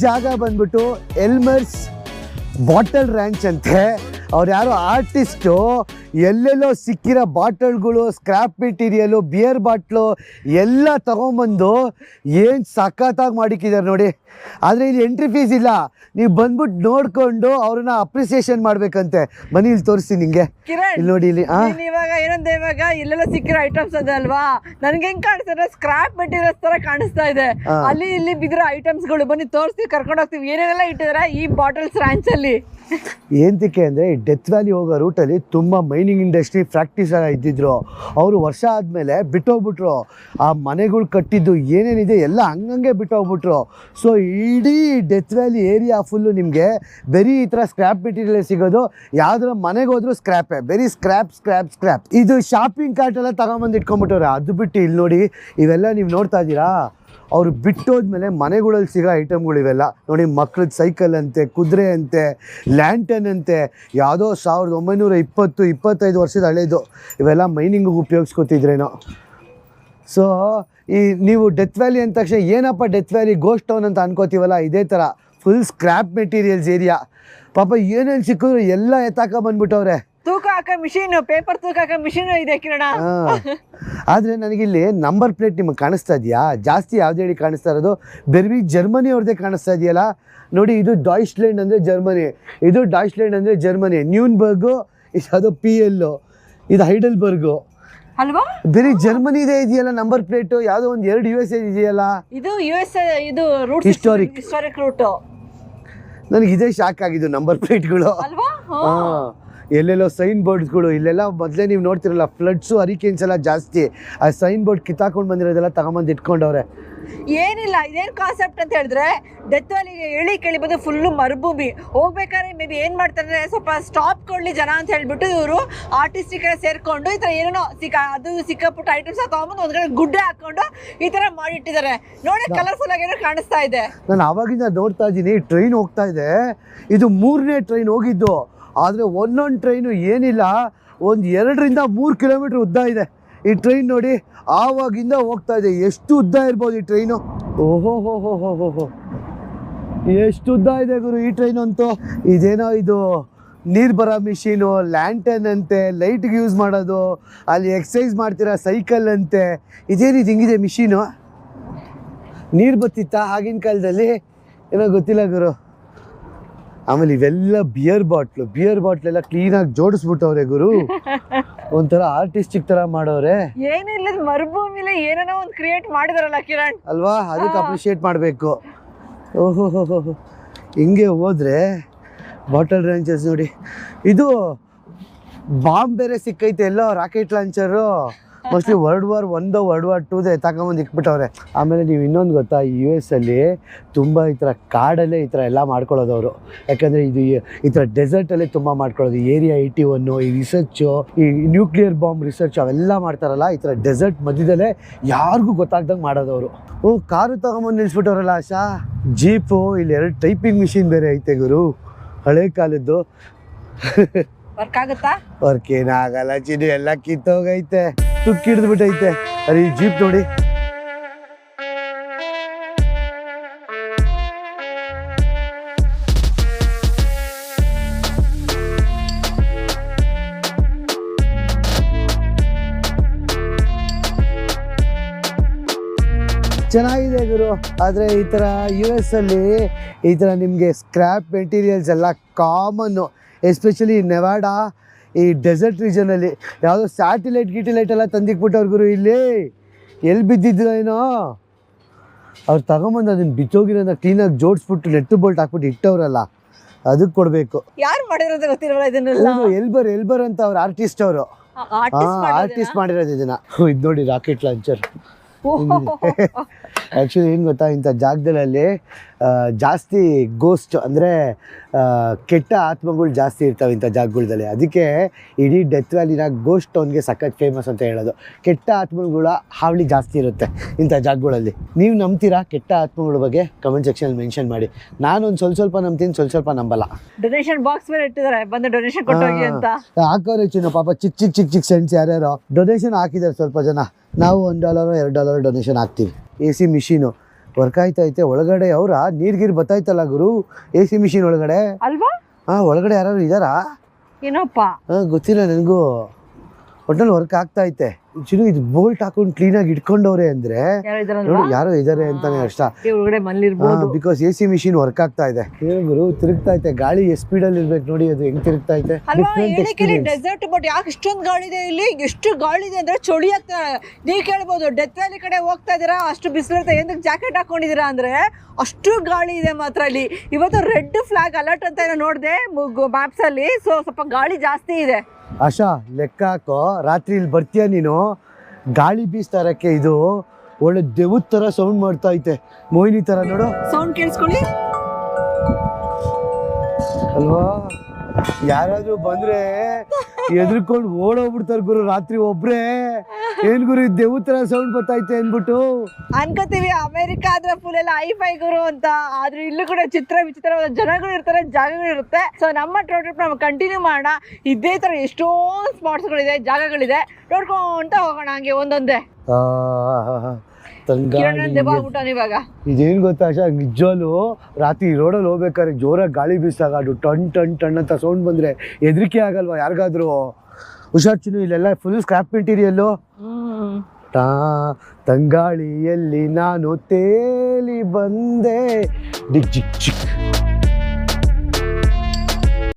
ಜಾಗ ಬಂದ್ಬಿಟ್ಟು ಎಲ್ಮರ್ಸ್ bottle ranch ಅಂತೆ. ಅವ್ರು ಯಾರೋ ಆರ್ಟಿಸ್ಟು ಎಲ್ಲೆಲ್ಲೋ ಸಿಕ್ಕಿರೋ ಬಾಟಲ್ಗಳು, ಸ್ಕ್ರ್ಯಾಪ್ ಮೆಟೀರಿಯಲು, ಬಿಯರ್ ಬಾಟ್ಲು ಎಲ್ಲ ತಗೊಂಬಂದು ಏನು ಸಖತ್ತಾಗಿ ಮಾಡಿಕ್ಕಿದ್ದಾರೆ ನೋಡಿ. ಆದರೆ ಇಲ್ಲಿ ಎಂಟ್ರಿ ಫೀಸ್ ಇಲ್ಲ, ನೀವು ಬಂದ್ಬಿಟ್ಟು ನೋಡ್ಕೊಂಡು ಅವ್ರನ್ನ ಅಪ್ರಿಸಿಯೇಷನ್ ಮಾಡ್ಬೇಕಂತೆ. ಬನ್ನಿ ಇಲ್ಲಿ ತೋರಿಸ್ತೀನಿ ನಿಂಗೆ. ಇಲ್ಲಿ ನೋಡಿ ಇಲ್ಲಿ ಇವಾಗ ಏನಂದ್ರೆ ಇವಾಗ ಇಲ್ಲೆಲ್ಲ ಸಿಕ್ಕಿರೋ ಐಟಮ್ಸ್ ಅದ ಅಲ್ವಾ, ನನ್ಗೆ ಹೆಂಗ್ ಕಾಣಿಸ್ತದೆ ಸ್ಕ್ರಾಪ್ ಮೆಟೀರಿಯಲ್ಸ್ ತರ ಕಾಣಿಸ್ತಾ ಇದೆ. ಅಲ್ಲಿ ಇಲ್ಲಿ ಬಿದ್ದಿರೋ ಐಟಮ್ಸ್ ಗಳು ಬನ್ನಿ ತೋರಿಸ್ತೀವಿ, ಕರ್ಕೊಂಡು ಹೋಗ್ತೀವಿ. ಏನೇನೆಲ್ಲ ಇಟ್ಟಿದ್ದಾರೆ ಈ ಬಾಟಲ್ಸ್ ರ್ಯಾಂಚ್ ಅಲ್ಲಿ. ಏನಕ್ಕೆ ಅಂದರೆ ಈ ಡೆತ್ ವ್ಯಾಲಿ ಹೋಗೋ ರೂಟಲ್ಲಿ ತುಂಬ ಮೈನಿಂಗ್ ಇಂಡಸ್ಟ್ರಿ ಪ್ರಾಕ್ಟೀಸ್ ಇದ್ದಿದ್ರು. ಅವರು ವರ್ಷ ಆದಮೇಲೆ ಬಿಟ್ಟೋಗ್ಬಿಟ್ರು. ಆ ಮನೆಗಳು ಕಟ್ಟಿದ್ದು ಏನೇನಿದೆ ಎಲ್ಲ ಹಂಗಂಗೆ ಬಿಟ್ಟೋಗ್ಬಿಟ್ರು. ಸೊ ಇಡೀ ಡೆತ್ ವ್ಯಾಲಿ ಏರಿಯಾ ಫುಲ್ಲು ನಿಮಗೆ ಬರೀ ಈ ಥರ ಸ್ಕ್ರ್ಯಾಪ್ ಮೆಟೀರಿಯಲ್ ಸಿಗೋದು. ಯಾವ್ದಾರ ಮನೆಗೆ ಹೋದ್ರೂ ಸ್ಕ್ರ್ಯಾಪೇ, ಬರೀ ಸ್ಕ್ರ್ಯಾಪ್. ಇದು ಶಾಪಿಂಗ್ ಕಾರ್ಟ್ ಎಲ್ಲ ತಗೊಂಬಂದು ಇಟ್ಕೊಂಡ್ಬಿಟ್ಟವ್ರೆ. ಅದು ಬಿಟ್ಟು ಇಲ್ಲಿ ನೋಡಿ, ಇವೆಲ್ಲ ನೀವು ನೋಡ್ತಾ ಇದ್ದೀರಾ, ಅವರು ಬಿಟ್ಟೋದ್ಮೇಲೆ ಮನೆಗಳಲ್ಲಿ ಸಿಗೋ ಐಟಮ್ಗಳು ಇವೆಲ್ಲ ನೋಡಿ. ಮಕ್ಳದ್ದು ಸೈಕಲ್ ಅಂತೆ, ಕುದುರೆ ಅಂತೆ, ಲ್ಯಾಂಟನ್ ಅಂತೆ, ಯಾವುದೋ 1920-25 ವರ್ಷದ ಹಳೇದು. ಇವೆಲ್ಲ ಮೈನಿಂಗಿಗೆ ಉಪಯೋಗಿಸ್ಕೊತಿದ್ರೇನೋ. ಸೊ ಈ ನೀವು ಡೆತ್ ವ್ಯಾಲಿ ಅಂದ ತಕ್ಷಣ ಏನಪ್ಪ ಡೆತ್ ವ್ಯಾಲಿ ಗೋಸ್ಟ್ ಟೌನ್ ಅಂತ ಅನ್ಕೋತೀವಲ್ಲ, ಇದೇ ಥರ ಫುಲ್ ಸ್ಕ್ರ್ಯಾಪ್ ಮೆಟೀರಿಯಲ್ಸ್ ಏರಿಯಾ. ಪಾಪ ಏನೇನು ಸಿಕ್ಕಿದ್ರು ಎಲ್ಲ ಎತ್ತಾಕ ಬಂದ್ಬಿಟ್ಟವ್ರೆ. ತೂಕ ಹಾಕೋ ಮಿಷಿನ್, ಪೇಪರ್ ತೂಕ ಹಾಕೋ ಮಿಷಿನ್ ಇದೆ ಕಿರಣ. ಆದರೆ ನನಗಿಲ್ಲಿ ನಂಬರ್ ಪ್ಲೇಟ್ ನಿಮಗೆ ಕಾಣಿಸ್ತಾ ಇದೆಯಾ? ಜಾಸ್ತಿ ಯಾವ್ದು ಹೇಳಿ ಕಾಣಿಸ್ತಾ ಇರೋದು? ಬೆರ್ವಿ ಜರ್ಮನಿ ಅವ್ರದ್ದೇ ಕಾಣಿಸ್ತಾ ಇದೆಯಲ್ಲ ನೋಡಿ. ಇದು ಡಾಯ್ಚ್ಲ್ಯಾಂಡ್ ಅಂದರೆ ಜರ್ಮನಿ, ಇದು ಡಾಯ್ಚ್ಲ್ಯಾಂಡ್ ಅಂದರೆ ಜರ್ಮನಿ. ನ್ಯೂನ್ಬರ್ಗು, ಇದು PL, ಇದು ಹೈಡೆಲ್ಬರ್ಗು ಅಲ್ವಾ? ಬೇರೆ ಜರ್ಮನಿದೇ ಇದೆಯಲ್ಲ ನಂಬರ್ ಪ್ಲೇಟು. ಯಾವುದೋ ಒಂದು 2 USA ಇದೆಯಲ್ಲ. ಇದು US, ಇದು ರೂಟ್ ಹಿಸ್ಟಾರಿಕ್ ರೂಟ್. ನನಗೆ ಇದೇ ಶಾಕ್ ಆಗಿದ್ದು ನಂಬರ್ ಪ್ಲೇಟ್ಗಳು. ಅಲ್ವಾ? ಎಲ್ಲೆಲ್ಲೋ ಸೈನ್ ಬೋರ್ಡ್ಸ್ಗಳು. ಇಲ್ಲೆಲ್ಲ ಮೊದಲೇ ನೀವು ನೋಡ್ತಿರಲ್ಲ, ಫ್ಲಡ್ಸು ಹರಿಕೇನ್ಸ್ ಎಲ್ಲ ಜಾಸ್ತಿ. ಆ ಸೈನ್ ಬೋರ್ಡ್ ಕಿತ್ತಾಕೊಂಡು ಬಂದಿರೋದೆಲ್ಲ ತಗೊಂಬಂದು ಇಟ್ಕೊಂಡವ್ರೆ. ಏನಿಲ್ಲ, ಇದೇನು ಕಾನ್ಸೆಪ್ಟ್ ಅಂತ ಹೇಳಿದ್ರೆ, ಡೆತ್ ವ್ಯಾಲಿಗೆ ಹೇಳಿ ಕೇಳಿ ಬಂದು ಫುಲ್ಲು ಮರುಭೂಮಿ. ಹೋಗ್ಬೇಕಾದ್ರೆ ಮೇ ಬಿ ಏನು ಮಾಡ್ತಾರೆ, ಸ್ವಲ್ಪ ಸ್ಟಾಪ್ ಕೊಡಲಿ ಜನ ಅಂತ ಹೇಳ್ಬಿಟ್ಟು ಇವರು ಆರ್ಟಿಸ್ಟಿಗೆ ಸೇರಿಕೊಂಡು ಈ ಥರ ಏನೇನೋ ಸಿಕ್ಕಾಪುಟ್ಟ ಐಟಮ್ಸ್ ತಗೊಂಬಂದು ಒಂದು ಕಡೆ ಗುಡ್ಡೆ ಹಾಕೊಂಡು ಈ ಥರ ಮಾಡಿಟ್ಟಿದ್ದಾರೆ ನೋಡಿ. ಕಲರ್ಫುಲ್ ಆಗಿರೋ ಕಾಣಿಸ್ತಾ ಇದೆ. ನಾನು ಆವಾಗಿಂದ ನೋಡ್ತಾ ಇದ್ದೀನಿ, ಟ್ರೈನ್ ಹೋಗ್ತಾ ಇದೆ. ಇದು 3ನೇ ಟ್ರೈನ್ ಹೋಗಿದ್ದು. ಆದರೆ ಒಂದೊಂದು ಟ್ರೈನು ಏನಿಲ್ಲ, ಒಂದು 2-3 ಕಿಲೋಮೀಟ್ರ್ ಉದ್ದ ಇದೆ ಈ ಟ್ರೈನ್ ನೋಡಿ. ಆವಾಗಿಂದ ಹೋಗ್ತಾ ಇದೆ. ಎಷ್ಟು ಉದ್ದ ಇರ್ಬೋದು ಈ ಟ್ರೈನು? ಓಹೋ, ಎಷ್ಟು ಉದ್ದ ಇದೆ ಗುರು ಈ ಟ್ರೈನು ಅಂತೂ. ಇದೇನೋ ಇದು ನೀರು ಬರೋ ಮಿಷಿನು, ಲ್ಯಾಂಟನ್ ಅಂತೆ, ಲೈಟ್ಗೆ ಯೂಸ್ ಮಾಡೋದು, ಅಲ್ಲಿ ಎಕ್ಸಸೈಸ್ ಮಾಡ್ತೀರಾ ಸೈಕಲ್ ಅಂತೆ. ಇದೇನಿದು ಹಿಂಗಿದೆ ಮಿಷಿನು? ನೀರು ಬತ್ತಿತ್ತಾ ಆಗಿನ ಕಾಲದಲ್ಲಿ? ಏನೋ ಗೊತ್ತಿಲ್ಲ ಗುರು. ಆಮೇಲೆ ಇವೆಲ್ಲ ಬಿಯರ್ ಬಾಟ್ಲೆಲ್ಲ ಕ್ಲೀನಾಗಿ ಜೋಡಿಸ್ಬಿಟ್ಟವ್ರೆ ಗುರು. ಒಂಥರ ಆರ್ಟಿಸ್ಟಿಕ್ ತರ ಮಾಡೋರೆ. ಏನಿಲ್ಲ, ಮರುಭೂಮಿಲಿ ಏನೇನೋ ಒಂದು ಕ್ರಿಯೇಟ್ ಮಾಡಿದಾರಲ್ಲ ಕಿರಣ್ ಅಲ್ವಾ? ಅದಕ್ಕೆ ಅಪ್ರಿಷಿಯೇಟ್ ಮಾಡಬೇಕು. ಓಹೋ, ಹಿಂಗೆ ಹೋದ್ರೆ ಬಾಟಲ್ ಲಾಂಚರ್ಸ್ ನೋಡಿ. ಇದು ಬಾಂಬ್ ಬೇರೆ ಸಿಕ್ಕೈತೆ, ಎಲ್ಲೋ rocket launcher. Mostly World War I, World War II ತಗೊಂಬಂದು ಇಕ್ಬಿಟ್ಟವ್ರೆ. ಆಮೇಲೆ ನೀವು ಇನ್ನೊಂದು ಗೊತ್ತಾ, US ಅಲ್ಲಿ ತುಂಬ ಈ ಥರ ಕಾಡಲ್ಲೇ ಈ ಥರ ಎಲ್ಲ ಮಾಡ್ಕೊಳ್ಳೋದು ಅವರು. ಯಾಕಂದರೆ ಇದು ಈ ಥರ ಡೆಸರ್ಟಲ್ಲೇ ತುಂಬ ಮಾಡ್ಕೊಳ್ಳೋದು. ಏರಿಯಾ 81 ಈ ರಿಸರ್ಚು, ಈ ನ್ಯೂಕ್ಲಿಯರ್ ಬಾಂಬ್ ರಿಸರ್ಚ್ ಅವೆಲ್ಲ ಮಾಡ್ತಾರಲ್ಲ, ಈ ಥರ ಡೆಸರ್ಟ್ ಮಧ್ಯದಲ್ಲೇ ಯಾರಿಗೂ ಗೊತ್ತಾಗ್ದಂಗೆ ಮಾಡೋದವರು. ಕಾರು ತಗೊಂಬಂದು ನಿಲ್ಲಿಸ್ಬಿಟ್ಟವ್ರಲ್ಲ ಆಶಾ. ಜೀಪು, ಇಲ್ಲಿ 2 ಟೈಪಿಂಗ್ ಮಿಷಿನ್ ಬೇರೆ ಐತೆ ಗುರು, ಹಳೆ ಕಾಲದ್ದು. ವರ್ಕ್ ಆಗುತ್ತಾ? ವರ್ಕ್ ಏನಾಗಲ್ಲ ಚಿನ್ನು, ಎಲ್ಲ ಕಿತ್ತೋಗೈತೆ, ತುಕ್ಕಿಡ್ದ್ಬಿಟ್ಟೈತೆ. ಅರೆ ಈ ಜೀಪ್ ನೋಡಿ. ಚೆನ್ನಾಗಿದೆ ಗುರು. ಆದರೆ ಈ ಥರ US ಅಲ್ಲಿ ಈ ಥರ ನಿಮಗೆ ಸ್ಕ್ರ್ಯಾಪ್ ಮೆಟೀರಿಯಲ್ಸ್ ಎಲ್ಲ ಕಾಮನ್ನು. ಎಸ್ಪೆಷಲಿ ನೆವಾಡಾ, ಈ ಡೆಸರ್ಟ್ ರೀಜನಲ್ಲಿ ಯಾವುದೋ ಸ್ಯಾಟಿಲೈಟ್ ಎಲ್ಲ ತಂದಿಕ್ಬಿಟ್ಟವ್ರು ಗುರು. ಇಲ್ಲಿ ಎಲ್ಲಿ ಬಿದ್ದಿದ್ರು ಏನೋ, ಅವ್ರು ತಗೊಂಬಂದು ಅದನ್ನು ಬಿತ್ತೋಗಿರೋದನ್ನ ಕ್ಲೀನಾಗಿ ಜೋಡಿಸ್ಬಿಟ್ಟು ನೆಟ್ಟು ಬೋಲ್ಟ್ ಹಾಕ್ಬಿಟ್ಟು ಇಟ್ಟವ್ರಲ್ಲ, ಅದಕ್ಕೆ ಕೊಡಬೇಕು. ಯಾರು ಮಾಡಿರೋದು ಗೊತ್ತಿರಲ್ಲ ಇದನ್ನೆಲ್ಲ. ಎಲ್ಬರ್ ಅಂತ ಅವ್ರು ಆರ್ಟಿಸ್ಟ್ ಮಾಡಿರೋದು ಇದನ್ನ. ಇದು ನೋಡಿ ರಾಕೆಟ್ ಲಾಂಚರ್. ಆ್ಯಕ್ಚುಲಿ ಏನು ಗೊತ್ತಾ, ಇಂಥ ಜಾಗದಲ್ಲಿ ಜಾಸ್ತಿ ಗೋಸ್ಟ್ ಅಂದರೆ ಕೆಟ್ಟ ಆತ್ಮಗಳು ಜಾಸ್ತಿ ಇರ್ತವೆ ಇಂಥ ಜಾಗಗಳಲ್ಲಿ. ಅದಕ್ಕೆ ಇಡೀ ಡೆತ್ ವ್ಯಾಲಿನ ಗೋಸ್ಟ್ ಟೌನ್ಗೆ ಸಖತ್ ಫೇಮಸ್ ಅಂತ ಹೇಳೋದು. ಕೆಟ್ಟ ಆತ್ಮಗಳ ಹಾವಳಿ ಜಾಸ್ತಿ ಇರುತ್ತೆ ಇಂಥ ಜಾಗಗಳಲ್ಲಿ. ನೀವು ನಂಬ್ತೀರಾ ಕೆಟ್ಟ ಆತ್ಮಗಳ ಬಗ್ಗೆ? ಕಮೆಂಟ್ ಸೆಕ್ಷನಲ್ಲಿ ಮೆನ್ಷನ್ ಮಾಡಿ. ನಾನೊಂದು ಸ್ವಲ್ಪ ನಂಬ್ತೀನಿ, ಸ್ವಲ್ಪ ನಂಬಲ್ಲ. ಡೊನೇಷನ್ ಬಾಕ್ಸ್ ಬೇರೆ ಇಟ್ಟಿದ್ದಾರೆ, ಬಂದು ಡೊನೇಷನ್ ಕೊಟ್ಟೋಗಿ ಅಂತ ಹಾಕೋರೆ ಚಿನ್ನ. ಪಾಪ ಚಿಕ್ಕ ಸೆಂಟ್ಸ್ ಯಾರ್ಯಾರೋ ಡೊನೇಷನ್ ಹಾಕಿದ್ದಾರೆ ಸ್ವಲ್ಪ ಜನ. ನಾವು $1 $2 ಡೊನೇಷನ್ ಹಾಕ್ತೀವಿ. AC ಮಿಷಿನು ವರ್ಕ್ ಆಯ್ತೈತೆ ಒಳಗಡೆ ಅವರ ನೀರ್ಗೀರ್ ಬತ್ತಾಯ್ತಲ್ಲ ಗುರು ಎ ಸಿ ಮಿಷಿನ್ ಒಳಗಡೆ. ಅಲ್ವಾ? ಒಳಗಡೆ ಯಾರು ಇದಾರಾ? ಏನಪ್ಪ ಗೊತ್ತಿಲ್ಲ ನನಗೂ. ಒಟ್ಟಲ್ಲಿ ವರ್ಕ್ ಆಗ್ತಾ ಐತೆ. ಚಿನ್ನು ಇದು ಬೋಲ್ಟ್ ಹಾಕೊಂಡು ಕ್ಲೀನಾಗಿ ಇಟ್ಕೊಂಡವ್ರೆ ಅಂದ್ರೆ ನೋಡಿ ಯಾರೋ ಇದಾರೆ ಅಂತಾನೆ ಅಷ್ಟ. Because A C machine work ಆಗ್ತಾ ಇದೆ. ಗುರು ತಿರುಗ್ತಾ ಐತೆ, ಗಾಳಿ ಎಷ್ಟು ಸ್ಪೀಡಲ್ಲಿ ಇರ್ಬೇಕು ನೋಡಿ, ಅದು ಹೆಂಗ್ ತಿರುಗ್ತಾ ಐತೆ. ಡೆಸರ್ಟ್ ಬಟ್ ಯಾಕೆ ಇಷ್ಟೊಂದು ಗಾಳಿ ಇದೆ ಇಲ್ಲಿ? ಎಷ್ಟು ಗಾಳಿ ಇದೆ ಅಂದ್ರೆ ಚಳಿ ಆಗ್ತಾ. ನೀವು ಕೇಳ್ಬೋದು ಡೆತ್ ವ್ಯಾಲಿ ಕಡೆ ಹೋಗ್ತಾ ಇದೀರಾ, ಅಷ್ಟು ಬಿಸಿಲಿರುತ್ತೆ, ಏನಕ್ಕೆ ಜಾಕೆಟ್ ಹಾಕೊಂಡಿದೀರಾ ಅಂದ್ರೆ ಅಷ್ಟು ಗಾಳಿ ಇದೆ ಮಾತ್ರ ಇಲ್ಲಿ. ಇವತ್ತು ರೆಡ್ ಫ್ಲಾಗ್ ಅಲರ್ಟ್ ಅಂತ ಏನೋ ನೋಡಿದೆ ಮ್ಯಾಪ್ಸ್ ಅಲ್ಲಿ. ಸೊ ಸ್ವಲ್ಪ ಗಾಳಿ ಜಾಸ್ತಿ ಇದೆ. ಆಶಾ ಲೆಕ್ಕ ಹಾಕೋ, ರಾತ್ರಿ ಇಲ್ಲಿ ಬರ್ತೀಯ ನೀನು, ಗಾಳಿ ಬೀಸ್ತಾ ಇರಕ್ಕೆ ಇದು ಒಳ್ಳೆ ದೇವದ ತರ ಸೌಂಡ್ ಮಾಡ್ತಾ ಐತೆ, ಮೋಹಿನಿ ತರ ನೋಡು. ಸೌಂಡ್ ಕೇಳಿಸ್ಕೊಳ್ಳಿ ಅಲ್ವಾ? ಯಾರಾದ್ರೂ ಬಂದ್ರೆ ಎದ್ರಕೊಂಡು ಓಡೋಗ್ಬಿಡ್ತಾರೆ ಗುರು ರಾತ್ರಿ ಒಬ್ರೆ. ಏನ್ ಗುರು ದೇವದ ತರ ಸೌಂಡ್ ಬರ್ತೈತೆ ಅನ್ಬಿಟ್ಟು ಅನ್ಕೋತೀವಿ. ಅಮೆರಿಕ ಆದ್ರೆ ಫುಲ್ ಎಲ್ಲ ಐಫೈ ಗುರು ಅಂತ, ಆದ್ರೆ ಇಲ್ಲೂ ಕೂಡ ವಿಚಿತ್ರವಾದ ಜನಗಳು ಇರ್ತಾರೆ, ಜಾಗಗಳು ಇರುತ್ತೆ. ಸೊ ನಮ್ಮ ಟ್ರಿಪ್ ನಾವು ಕಂಟಿನ್ಯೂ ಮಾಡೋಣ. ಇದೇ ತರ ಎಷ್ಟೊಂದು ಸ್ಪಾಟ್ಸ್ಗಳಿದೆ, ಜಾಗಗಳಿದೆ, ನೋಡ್ಕೊಂತ ಹೋಗೋಣ ಹಂಗೆ ಒಂದೊಂದೇ. ಇವಾಗ ಇದೇನ್ ಗೊತ್ತಾ ಆಶಾ, ನಿಜವಾಗ್ಲು ರಾತ್ರಿ ರೋಡಲ್ಲಿ ಹೋಗ್ಬೇಕಾದ್ರೆ ಜೋರಾಗಿ ಗಾಳಿ ಬೀಸಾಗ ಅದು ಟನ್ ಟನ್ ಟನ್ ಅಂತ ಸೌಂಡ್ ಬಂದ್ರೆ ಹೆದರಿಕೆ ಆಗಲ್ವಾ ಯಾರಿಗಾದ್ರು? ಹುಷಾರ್ ಚಿನ್ನು, ಇಲ್ಲೆಲ್ಲ ಫುಲ್ ಸ್ಕ್ರಾಪ್ ಮೆಟೀರಿಯಲ್ಲು. ತಂಗಾಳಿಯಲ್ಲಿ ನಾನು ತೇಲಿ ಬಂದೆ, ಡಿಗ್ ಜಿಕ್ ಚಿಕ್